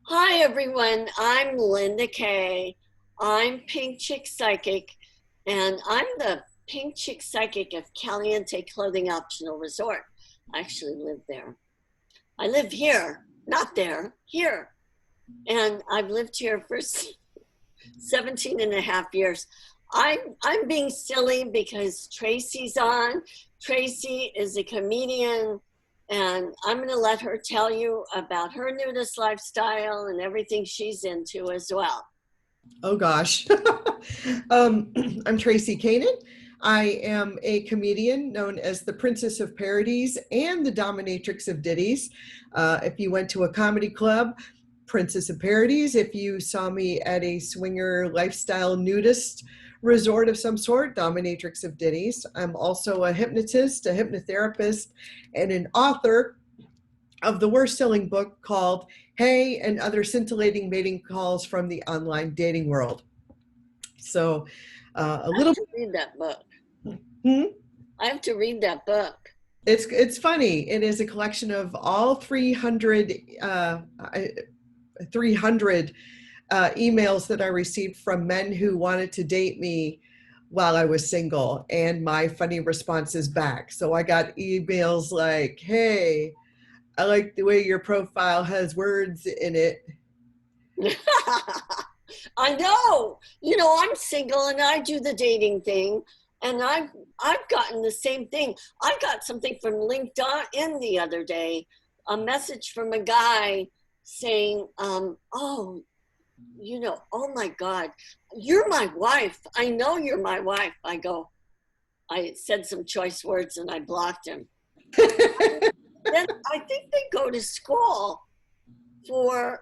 Hi everyone, I'm Linda Kaye. I'm Pink Chick Psychic, and I'm the Pink Chick Psychic of Caliente Clothing Optional Resort. I actually live there. I live here, not there, here. And I've lived here for 17 and a half years. I'm being silly because Tracy's on. Tracy is a comedian, and I'm going to let her tell you about her nudist lifestyle and everything she's into as well. Oh gosh. um, I'm Traci Kanaan. I am a comedian known as the Princess of Parodies and the Dominatrix of Diddies. If you went to a comedy club, Princess of Parodies. If you saw me at a swinger lifestyle nudist resort of some sort, Dominatrix of Diddies. I'm also a hypnotist, a hypnotherapist, and an author of the worst selling book called Hey and Other Scintillating Mating Calls from the Online Dating World. So, a I have little. to read that book. Hmm? I have to read that book. It's funny. It is a collection of all 300 emails that I received from men who wanted to date me while I was single, and my funny responses back. So I got emails like, "Hey, I like the way your profile has words in it." I know. I'm single and I do the dating thing, and I've gotten the same thing. I got something from LinkedIn the other day, a message from a guy saying, "Oh, oh my God, you're my wife. I know you're my wife." I said some choice words and I blocked him. Then I think they go to school for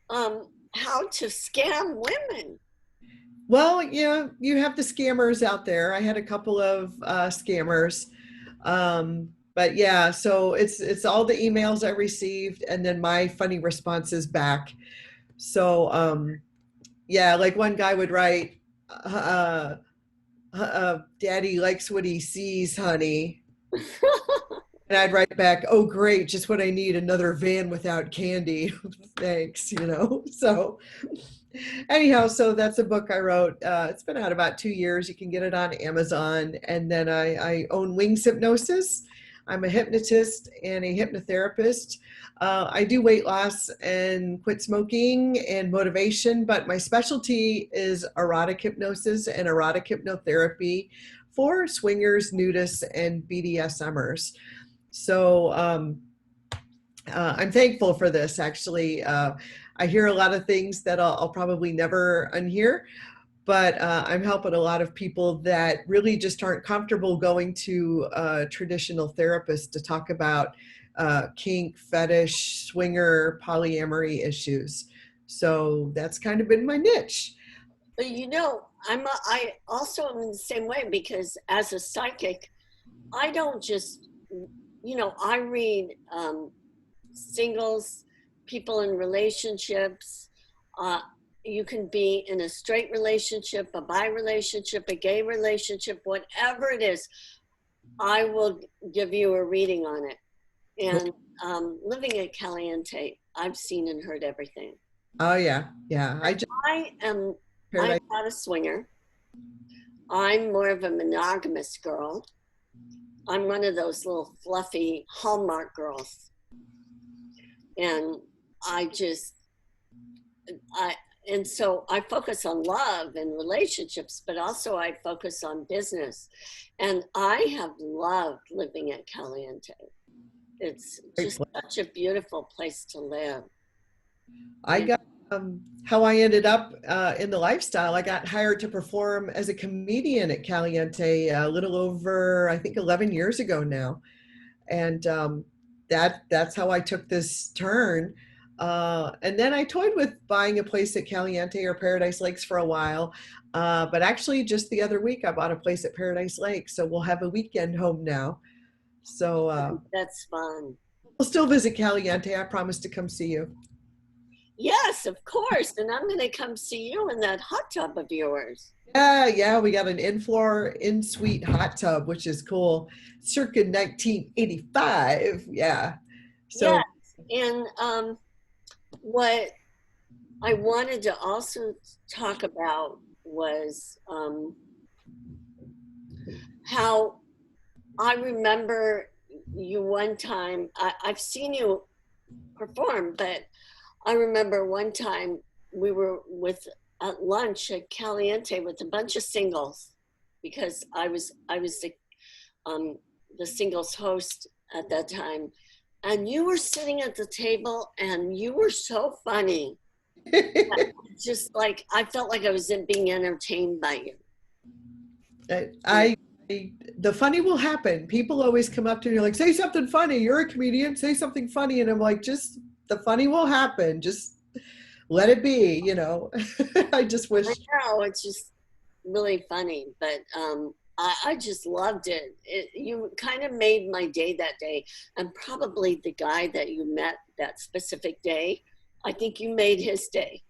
how to scam women. Well, yeah, you have the scammers out there. I had a couple of scammers, but yeah. So it's all the emails I received, and then my funny responses back. So yeah, like one guy would write, "Daddy likes what he sees, honey," and I'd write back, "Oh, great, just what I need, another van without candy." Thanks, So anyhow, so that's a book I wrote. It's been out about 2 years. You can get it on Amazon. And then I own Wings Hypnosis. I'm a hypnotist and a hypnotherapist. I do weight loss and quit smoking and motivation, but my specialty is erotic hypnosis and erotic hypnotherapy for swingers, nudists, and BDSMers. So I'm thankful for this, actually. I hear a lot of things that I'll probably never unhear, but I'm helping a lot of people that really just aren't comfortable going to a traditional therapist to talk about kink, fetish, swinger, polyamory issues. So that's kind of been my niche. But I also am in the same way because as a psychic, I don't just, I read singles, people in relationships. Uh, you can be in a straight relationship, a bi relationship, a gay relationship, whatever it is. I will give you a reading on it. And living at Caliente, I've seen and heard everything. Oh yeah, yeah. I just I am, I'm paradise. not a swinger. I'm more of a monogamous girl. I'm one of those little fluffy Hallmark girls. And I just, I, and so I focus on love and relationships, but also I focus on business. And I have loved living at Caliente. It's just such a beautiful place to live. I And got how I ended up in the lifestyle. I got hired to perform as a comedian at Caliente a little over, I think, 11 years ago now, and that's how I took this turn. And then I toyed with buying a place at Caliente or Paradise Lakes for a while, but actually, just the other week, I bought a place at Paradise Lakes, so we'll have a weekend home now. So that's fun. we'll still visit Caliente. I promise to come see you. Yes, of course. And I'm going to come see you in that hot tub of yours. Yeah, yeah, we got an in-floor, in-suite hot tub, which is cool. Circa 1985. Yeah. Yes. So And what? I wanted to also talk about was how I remember you one time. I've seen you perform, but I remember one time we were with at lunch at Caliente with a bunch of singles because I was um, the singles host at that time, and you were sitting at the table and you were so funny. Just like I felt like I was being entertained by you. I, You know, I, the funny will happen. People always come up to me like, say something funny. You're a comedian. Say something funny. And I'm like, just the funny will happen. Just let it be, you know. I just I wish. know it's just really funny, but I just loved it. You kind of made my day that day, and probably the guy that you met that specific day, I think you made his day.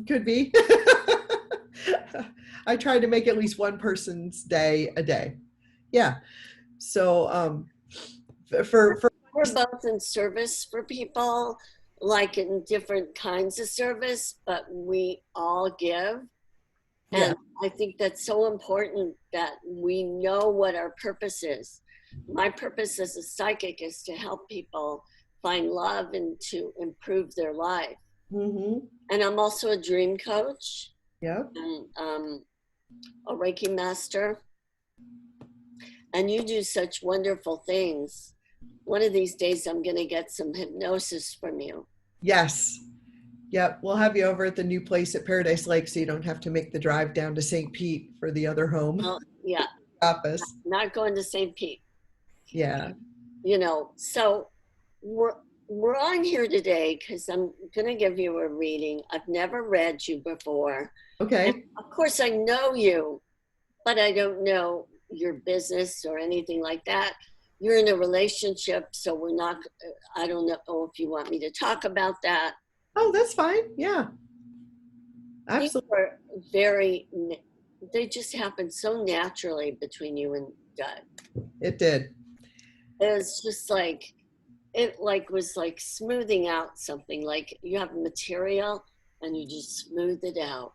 Could be. I try to make at least one person's day a day. Yeah. So for We're both in service for people, like in different kinds of service, but we all give. yeah. And I think that's so important that we know what our purpose is. My purpose as a psychic is to help people find love and to improve their life. Mm-hmm. And I'm also a dream coach Yep. and a Reiki master. And you do such wonderful things. One of these days, I'm going to get some hypnosis from you. Yes. Yep. We'll have you over at the new place at Paradise Lake so you don't have to make the drive down to St. Pete for the other home Well, yeah, office. not going to St. Pete. Yeah. So we're we're on here today because I'm gonna give you a reading. I've never read you before, and Okay. of course I know you, but I don't know your business or anything like that. You're in a relationship, so we're not. I don't know if you want me to talk about that. Oh, that's fine. Yeah. Things Absolutely. are very. They just happen so naturally between you and Doug. It did. It's just like it like was like smoothing out something, like you have material and you just smooth it out.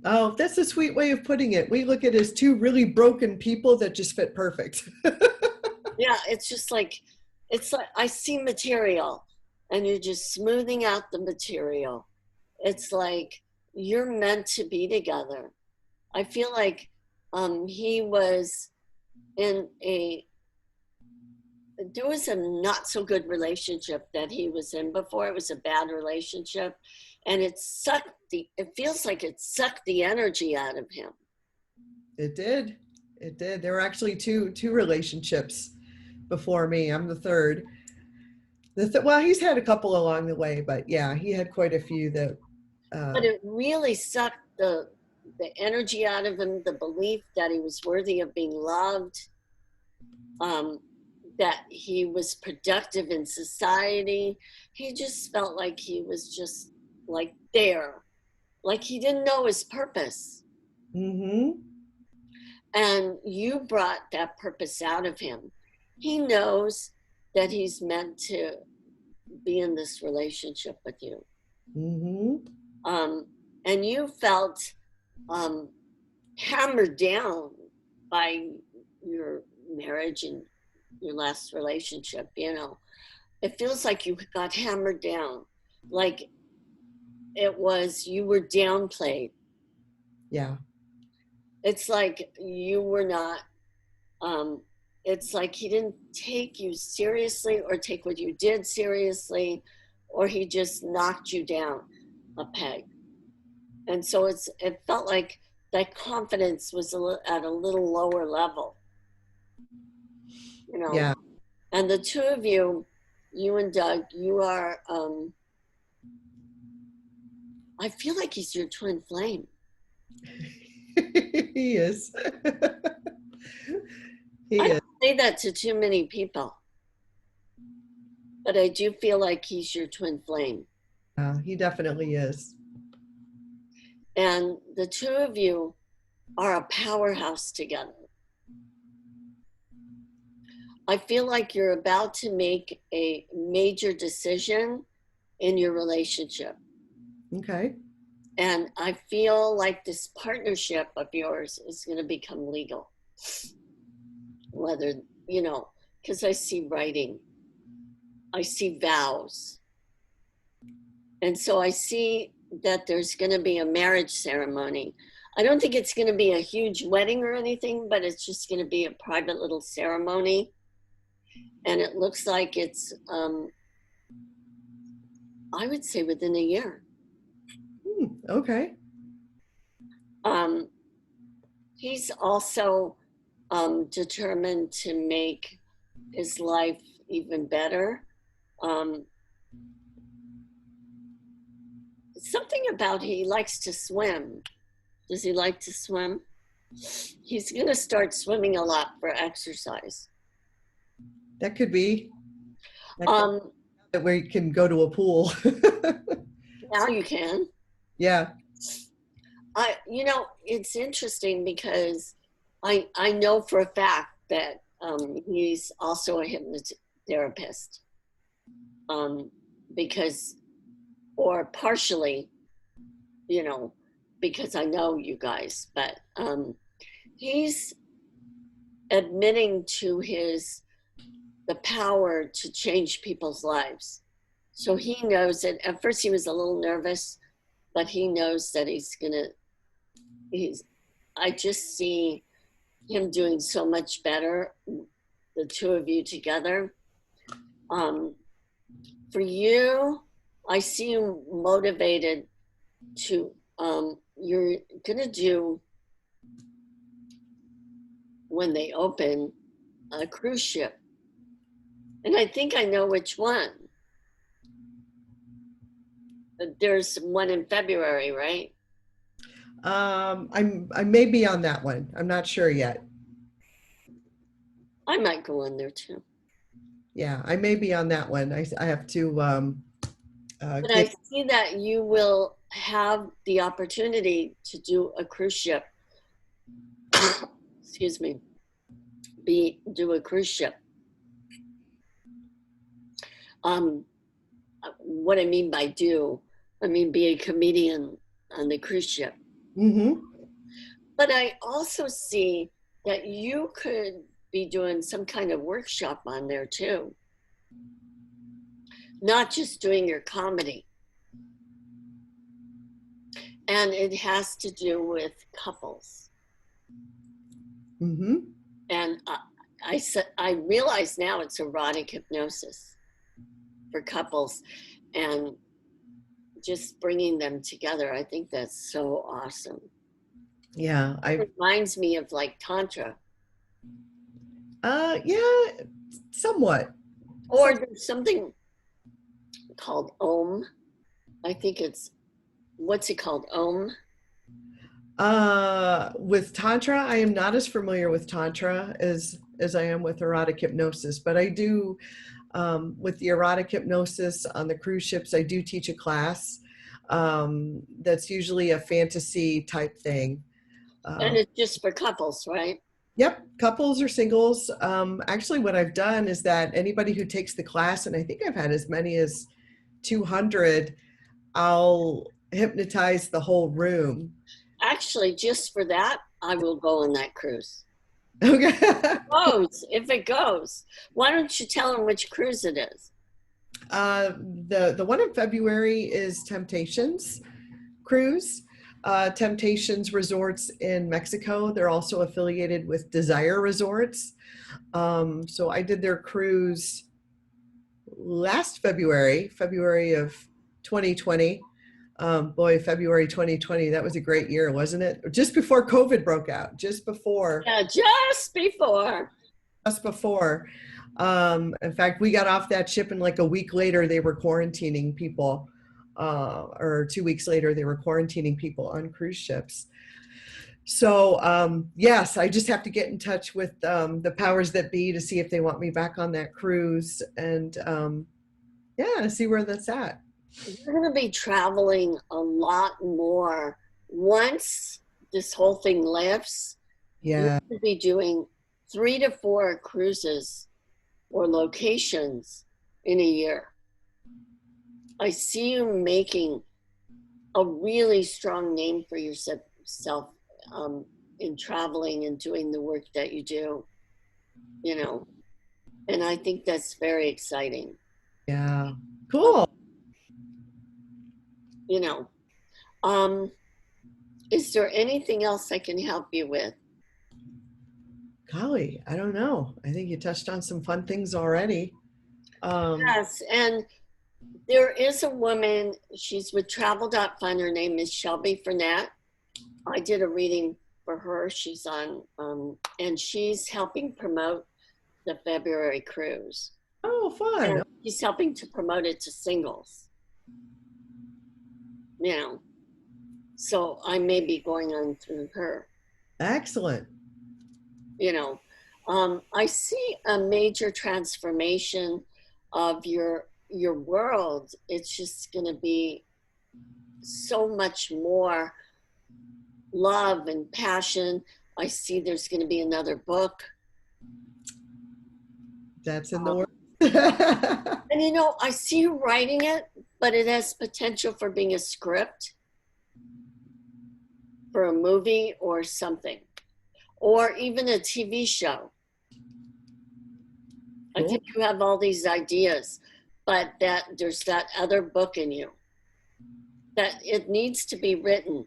Oh, that's a sweet way of putting it. We look at it as two really broken people that just fit perfect. Yeah, it's like I see material and you're just smoothing out the material. It's like you're meant to be together. I feel like he was in a there was a not so good relationship that he was in before. It was a bad relationship, and it feels like it sucked the energy out of him. It did. It did. There were actually two relationships before me. I'm the third. Well, he's had a couple along the way, but yeah, he had quite a few that. But Uh, it really sucked the energy out of him, the belief that he was worthy of being loved, um, that he was productive in society. He just felt like he was just like there, like he didn't know his purpose. mm-hmm. And you brought that purpose out of him. He knows that he's meant to be in this relationship with you. Mm-hmm. Um, and you felt um, hammered down by your marriage and your last relationship. It feels like you got hammered down, like you were downplayed. Yeah. It's like you were not um, it's like he didn't take you seriously or take what you did seriously, or he just knocked you down a peg. And so it felt like that confidence was at a little lower level, you know. Yeah. And the two of you, you and Doug, you are, I feel like he's your twin flame. He is. I He is. don't say that to too many people, but I do feel like he's your twin flame. He definitely is. And the two of you are a powerhouse together. I feel like you're about to make a major decision in your relationship. Okay. And I feel like this partnership of yours is going to become legal. Whether, you know, because I see writing, I see vows. And so I see that there's going to be a marriage ceremony. I don't think it's going to be a huge wedding or anything, but it's just going to be a private little ceremony. And it looks like it's, I would say within a year. Okay. Um, he's also determined to make his life even better. Um, something about he likes to swim. Does he like to swim? He's going to start swimming a lot for exercise. That could be. That could Um, be where you can go to a pool. now you can. Yeah. You know, it's interesting because I know for a fact that he's also a hypnotherapist, because, or partially, you know, because I know you guys, but he's admitting to the power to change people's lives. So he knows that at first he was a little nervous, but he knows that he's, I just see him doing so much better, the two of you together. For you, I see you motivated to, you're gonna do, when they open, a cruise ship. And I think I know which one. There's one in February, right? I may be on that one. I'm not sure yet. I might go in there too. Yeah, I may be on that one. I have to But I get. see that you will have the opportunity to do a cruise ship. Excuse me. Do a cruise ship. Um, what I mean by I mean be a comedian on the cruise ship. Mm-hmm. But I also see that you could be doing some kind of workshop on there too, not just doing your comedy. And it has to do with couples. Mm-hmm. And I realize now it's erotic hypnosis for couples, and just bringing them together. I think that's so awesome. Yeah, I It reminds me of like Tantra, yeah, somewhat. or there's something called Om. I think it's, what's it called? Om. With Tantra, I am not as familiar with Tantra as I am with erotic hypnosis, but I do with the erotic hypnosis on the cruise ships, I do teach a class that's usually a fantasy type thing. And Uh, it's just for couples, right? yep, couples or singles. Actually, what I've done is that anybody who takes the class, and I think I've had as many as 200, I'll hypnotize the whole room. Actually, just for that, I will go on that cruise. Okay. If it goes, why don't you tell them which cruise it is? The one in February is Temptations Cruise. Temptations Resorts in Mexico. They're also affiliated with Desire Resorts. So I did their cruise last February of 2020. Boy, February 2020, that was a great year, wasn't it? Just before COVID broke out, just before. Yeah, just before. Just before. In fact, we got off that ship and like a week later, they were quarantining people. Or 2 weeks later, they were quarantining people on cruise ships. So yes, I just have to get in touch with the powers that be to see if they want me back on that cruise, and yeah, see where that's at. You're going to be traveling a lot more once this whole thing lifts. You're Yeah. going to be doing 3 to 4 cruises or locations in a year. I see you making a really strong name for yourself um, in traveling and doing the work that you do, you know, and I think that's very exciting. Yeah. Um, Cool. you know, um, is there anything else I can help you with? Golly, I don't know. I think you touched on some fun things already. Um, Yes, and there is a woman, she's with Travel.Fun. Her name is Shelby Furnett. I did a reading for her. She's on, and she's helping promote the February cruise. oh, fun. And she's helping to promote it to singles, you know. So I may be going on through her, Excellent. you know. I see a major transformation of your world. It's just going to be so much more love and passion. I see there's going to be another book. That's in the Um, works. and I see you writing it, but it has potential for being a script for a movie or something, or even a TV show. I Cool. think you have all these ideas, but that there's that other book in you that it needs to be written.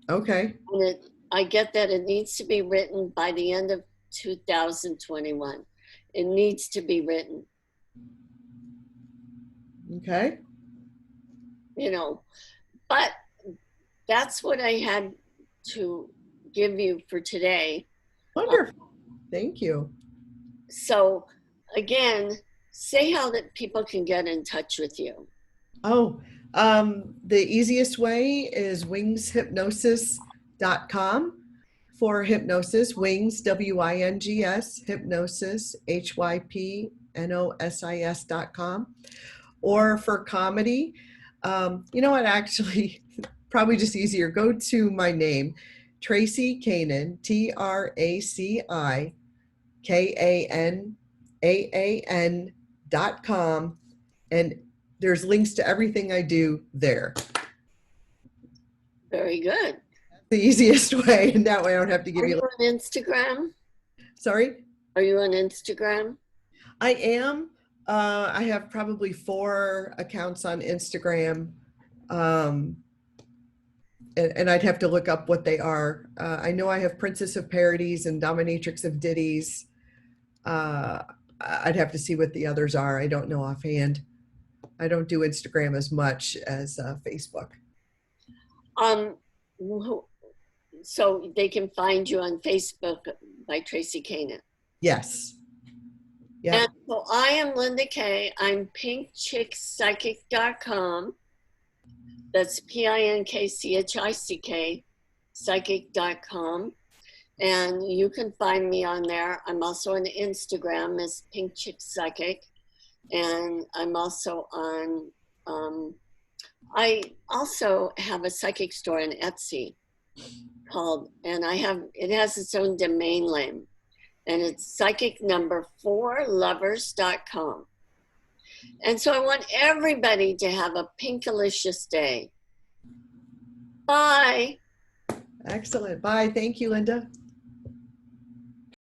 Okay. And I get that it needs to be written by the end of 2021. It needs to be written, Okay. you know. But that's what I had to give you for today. Wonderful. Thank you. So, again, say how that people can get in touch with you. Oh, the easiest way is wingshypnosis.com for hypnosis, wings, WINGS, hypnosis, HYPNOSIS.com. Or for comedy, you know what, actually, probably just easier. Go to my name, Traci Kanaan, TraciKanaan.com, and there's links to everything I do there. Very good. The easiest way, and that way I don't have to give Are you you. on Instagram? Sorry, Are you on Instagram? I am. I have probably 4 accounts on Instagram. Um, and I'd have to look up what they are. I know I have Princess of Parodies and Dominatrix of Diddies. Uh, I'd have to see what the others are. I don't know offhand. I don't do Instagram as much as Facebook. Um, so they can find you on Facebook by Traci Kanaan. Yes. And Yep. so I am Linda Kaye. I'm pinkchickpsychic.com. That's PINKCHICK, psychic.com. And you can find me on there. I'm also on Instagram as Pink Chick Psychic. And I'm also on, I also have a psychic store on Etsy called, and it has its own domain name. And it's psychic number 4lovers.com. And so I want everybody to have a pinkalicious day. Bye. Excellent. Bye. Thank you, Linda.